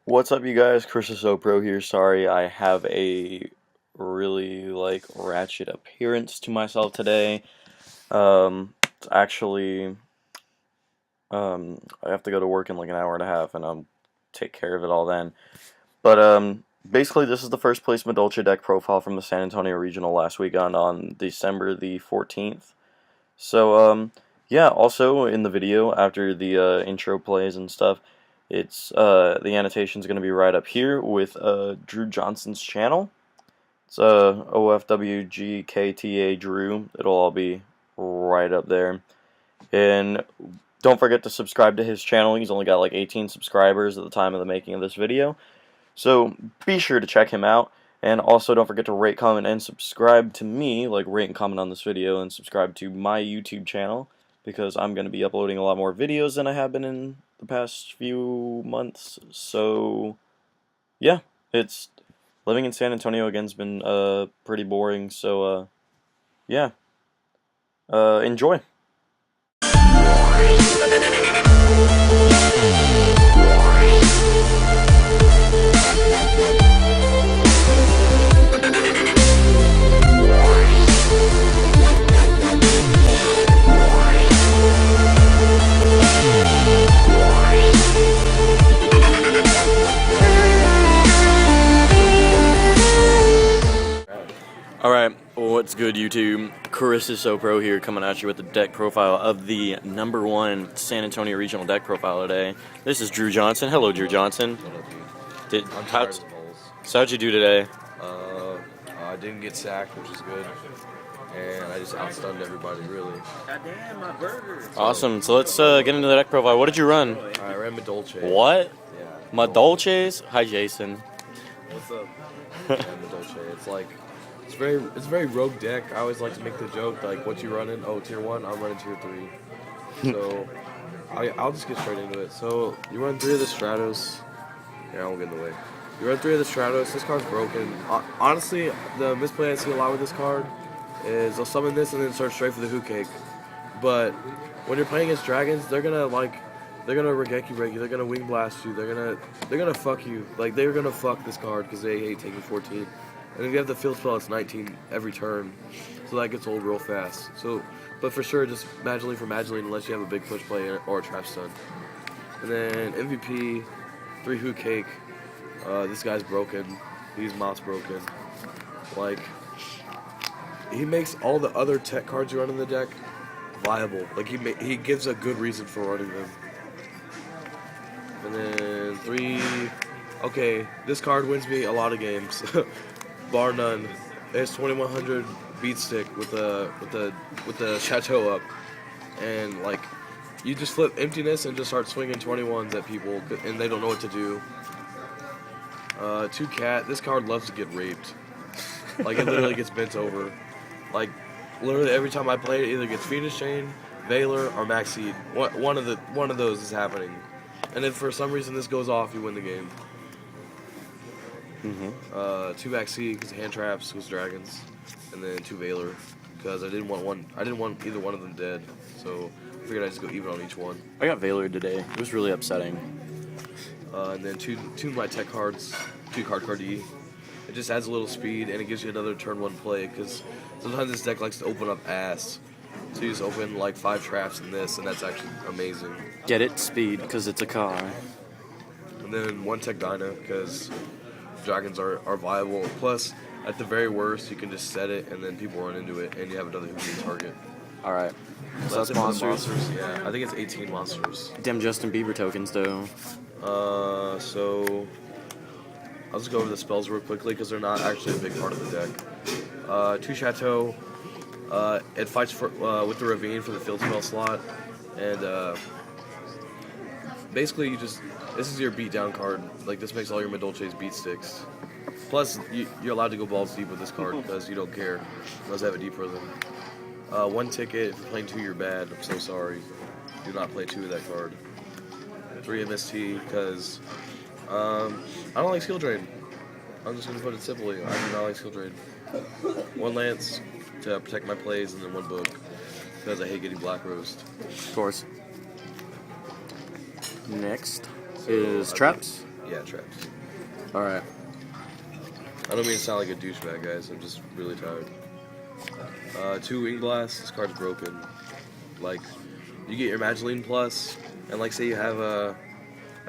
What's up, you guys? Chris is So Pro here. Sorry, I have a really ratchet appearance to myself today. It's actually I have to go to work in like an hour and a half, and I'll take care of it all then. But basically, this is the first place Madolche deck profile from the San Antonio Regional last weekend on December the 14th. So yeah. Also in the video after the intro plays and stuff. It's the annotation's gonna be right up here with Drew Johnson's channel. It's OFWGKTA Drew. It'll all be right up there. And don't forget to subscribe to his channel. He's only got like 18 subscribers at the time of the making of this video. So be sure to check him out. And also don't forget to rate, comment, and subscribe to me. Like rate and comment on this video and subscribe to my YouTube channel, because I'm going to be uploading a lot more videos than I have been in the past few months. So yeah, it's living in San Antonio again's been pretty boring. So yeah, enjoy. Alright, what's good, YouTube? Chris is So Pro here, coming at you with the deck profile of the #1 San Antonio Regional deck profile today. This is Drew Johnson. Hello, Drew Johnson. How'd you do today? I didn't get sacked, which is good, and I just outstunned everybody, really. Goddamn, my burger. Awesome, so let's get into the deck profile. What did you run? I ran Madolche. What? Yeah. Madolches? Hi, Jason. What's up? Yeah, Madolche. It's a very rogue deck. I always like to make the joke, like, what you running? Oh, tier 1, I'm running tier 3. So, I'll just get straight into it. So, you run 3 of the Stratos. Yeah, I won't get in the way. You run 3 of the Stratos. This card's broken. Honestly, the misplay I see a lot with this card is they'll summon this and then start straight for the Hoot Cake. But when you're playing against dragons, they're gonna Regeki Regi, they're gonna Wing Blast you, they're gonna fuck you. Like, they're gonna fuck this card because they hate taking 14. And if you have the field spell, it's 19 every turn, so that gets old real fast. So, but for sure, just Madeline for Madeline unless you have a big push play or a trap stun. And then MVP, 3 Hoot Cake. This guy's broken. He's moss broken. Like, he makes all the other tech cards you run in the deck viable. Like, he gives a good reason for running them. And then 3. Okay, this card wins me a lot of games, bar none. It's 2100 beat stick with the chateau up, and like, you just flip emptiness and just start swinging 21s at people, and they don't know what to do. 2 cat. This card loves to get raped. Like, it literally gets bent over. Like, literally every time I play it, either gets Phoenix Chain, Valor, or Max Seed. One of those is happening. And if for some reason this goes off, you win the game. 2 Max Seed because hand traps, because dragons, and then 2 Valor because I didn't want either one of them dead. So I figured I'd just go even on each one. I got Valor today. It was really upsetting. And then two of my tech cards, 2 card E. It just adds a little speed, and it gives you another turn 1 play, because sometimes this deck likes to open up ass. So you just open like 5 traps in this, and that's actually amazing. Get it? Speed, because it's a car. And then 1 tech Dyna, because dragons are viable. Plus, at the very worst, you can just set it, and then people run into it, and you have another Houdini target. Alright. So that's it for the monsters. Yeah, I think it's 18 monsters. Damn Justin Bieber tokens, though. So I'll just go over the spells real quickly because they're not actually a big part of the deck. 2 Chateau. It fights for with the Ravine for the field spell slot, and basically this is your beatdown card. Like, this makes all your Madolche's beat sticks. Plus, you're allowed to go balls deep with this card because you don't care unless I have a deep rhythm. 1 ticket. If you're playing 2, you're bad. I'm so sorry. Do not play 2 of that card. 3 MST because I don't like skill drain. I'm just gonna put it simply. I do not like skill drain. 1 lance to protect my plays, and then 1 book because I hate getting black roast. Of course. Next is traps. Yeah, traps. Alright. I don't mean to sound like a douchebag, guys. I'm just really tired. 2 Wing Blast. This card's broken. Like, you get your Madolche plus, and like say you have a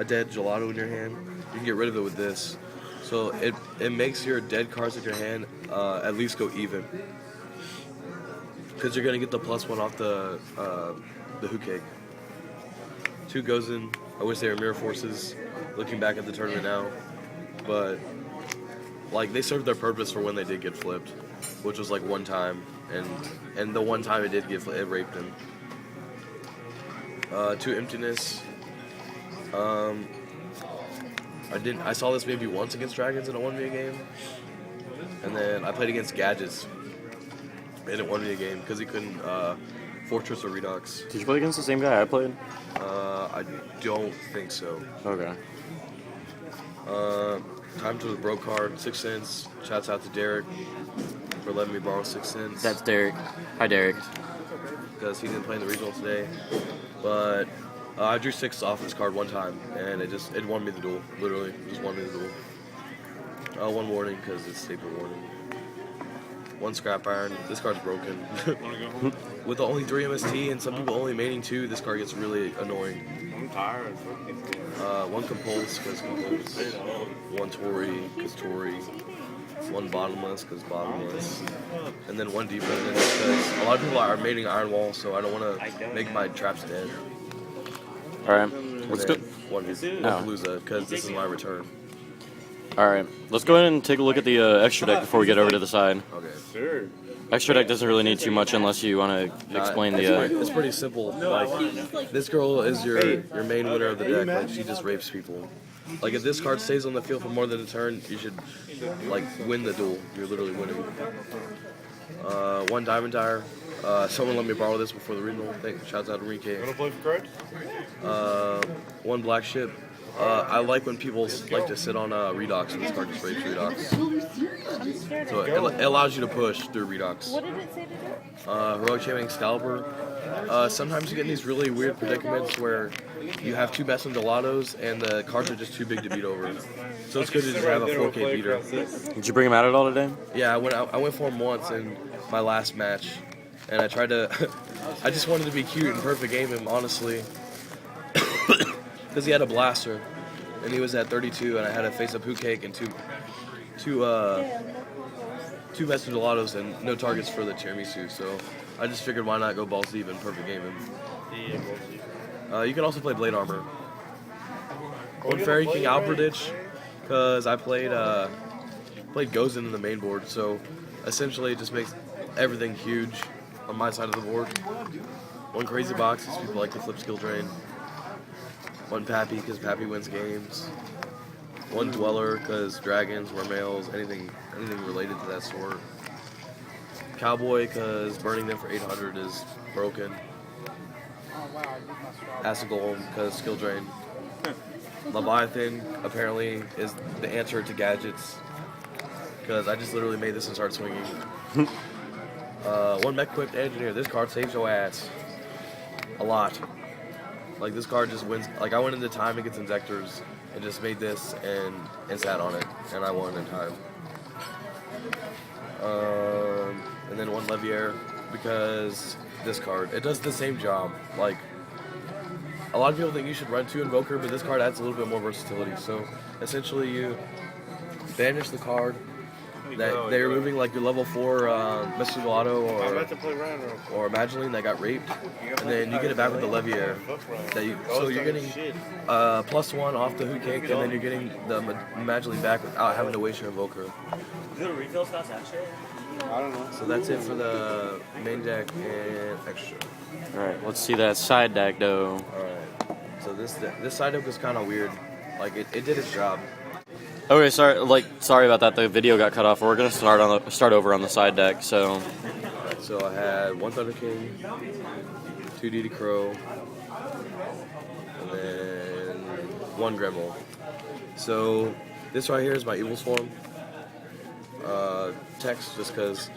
dead gelato in your hand, you can get rid of it with this. So it makes your dead cards in your hand at least go even. Because you're going to get the +1 off the Hoot Cake. 2 goes in. I wish they were Mirror Forces, looking back at the tournament now. But, like, they served their purpose for when they did get flipped, which was like one time. And the one time it did get flipped, it raped him. 2 Emptiness. I saw this maybe once against Dragons in a 1v game. And then I played against Gadgets in a 1v game because he couldn't Fortress or Redux. Did you play against the same guy I played? I don't think so. Okay. Time to the Broke card, 6 cents. Shouts out to Derek for letting me borrow 6 cents. That's Derek. Hi, Derek. Because he didn't play in the regional today. But I drew 6 off this card one time, and it won me the duel. Literally, just won me the duel. 1 warning because it's staple warning. 1 Scrap Iron. This card's broken. With only 3 MST and some people only maining 2, this card gets really annoying. I'm tired. 1 Compulse because Compulse. 1 Tory because Tory. 1 Bottomless because Bottomless. And then 1 Dependent because a lot of people are maining Iron Wall, so I don't want to make my traps dead. Alright. Let's go. 1 Palooza because this is my return. Alright. Let's go ahead and take a look at the extra deck before we get over to the side. Okay. Sure. Extra deck doesn't really need too much unless you want to explain the... It's pretty simple. Like, this girl is your main winner of the deck. Like, she just rapes people. Like, if this card stays on the field for more than a turn, you should, like, win the duel. You're literally winning. 1 Diamond Tire. Someone let me borrow this before the regional. Shouts out to Enrique. Wanna play for cards? 1 Black Ship. I like when people like to sit on Redox, and this card just rapes Redox. So it allows you to push through Redox. What did it say to do? Heroic Champion Excalibur. Sometimes you get in these really weird predicaments where you have 2 Best and Gelatos and the cards are just too big to beat over. So it's good to just have a 4K beater. Did you bring him out at all today? Yeah, I went for him once in my last match, and I tried to. I just wanted to be cute and perfect game him, honestly, because he had a blaster, and he was at 32, and I had to face up Hoot Cake and two Best and Gelatos and no targets for the tiramisu. So I just figured why not go balls deep and perfect game him. You can also play Blade Armor. 1 Fairy King Alperditch, because I played Gozen in the main board, so essentially it just makes everything huge on my side of the board. 1 Crazy Box, because people like to flip skill drain. 1 Pappy, because Pappy wins games. 1 Dweller, because dragons, males, anything related to that sort. Cowboy, because burning them for 800 is broken. Acid Golem, because skill drain. Leviathan, apparently, is the answer to Gadgets, because I just literally made this and started swinging. 1 Mech-Equipped Engineer. This card saves your ass. A lot. Like, this card just wins. Like, I went into time against Injectors and just made this and sat on it, and I won in time. And then 1 Leviair, because this card, it does the same job. Like, a lot of people think you should run 2 Invoker, but this card adds a little bit more versatility. So, essentially, you banish the card. That they're removing like your level 4 Mr. Gelato or Madolche that got raped, and then you get it back with the Leviair. So you're getting +1 off the Hoot Cake, and then you're getting the Madolche back without having to waste your Invoker. Is it a refill Scott's actually? I don't know. So that's it for the main deck and extra. Alright, let's see that side deck, though. Alright. So this side deck was kind of weird. Like it did its job. Okay, sorry about that. The video got cut off. We're gonna start over on the side deck. So, Alright, so I had 1 Thunder King, 2 DD Crow, and then 1 Gremlin. So this right here is my Evil Swarm. Text, just because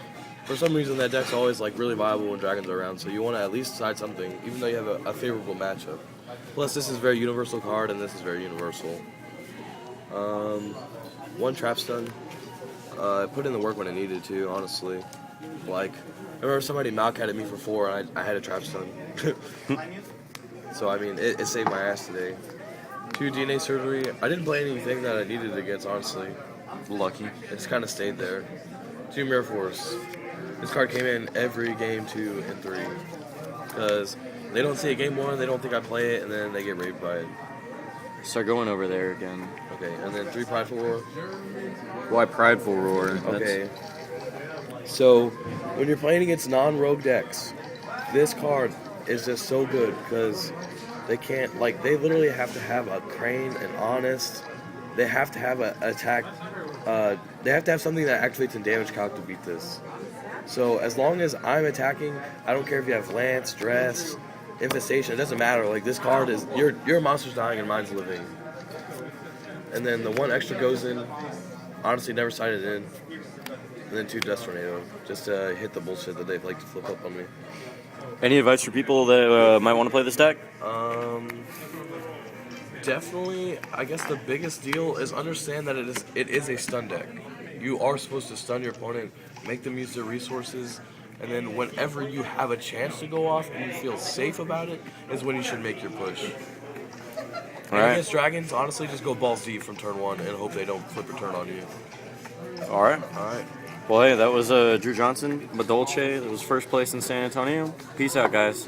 for some reason that deck's always like really viable when dragons are around. So you want to at least side something, even though you have a favorable matchup. Plus, this is a very universal card, and this is very universal. One trap stun. I put in the work when I needed to, honestly. Like, I remember somebody Malcat me for 4, and I had a trap stun. So, I mean, it saved my ass today. 2 DNA surgery. I didn't play anything that I needed against, honestly. Lucky. It just kind of stayed there. 2 Mirror Force. This card came in every game 2 and 3. Because they don't see a game 1, they don't think I play it, and then they get raped by it. Start going over there again. Okay, and then 3 Prideful Roar. Why Prideful Roar? Okay. So, when you're playing against non-rogue decks, this card is just so good because they can't, like, they literally have to have a Crane, an Honest. They have to have an attack. They have to have something that activates in damage calc to beat this. So, as long as I'm attacking, I don't care if you have Lance, Dress, Infestation, it doesn't matter. Like, this card is, your monster's dying and mine's living. And then the 1 extra goes in. Honestly, never signed it in. And then 2 Dust Tornado, just to hit the bullshit that they like to flip up on me. Any advice for people that might want to play this deck? Definitely, I guess the biggest deal is understand that it is a stun deck. You are supposed to stun your opponent, make them use their resources, and then whenever you have a chance to go off and you feel safe about it, is when you should make your push. And Alright. against dragons, honestly, just go balls deep from turn 1 and hope they don't flip a turn on you. Alright. Alright. Well, hey, that was Drew Johnson, Madolche. That was first place in San Antonio. Peace out, guys.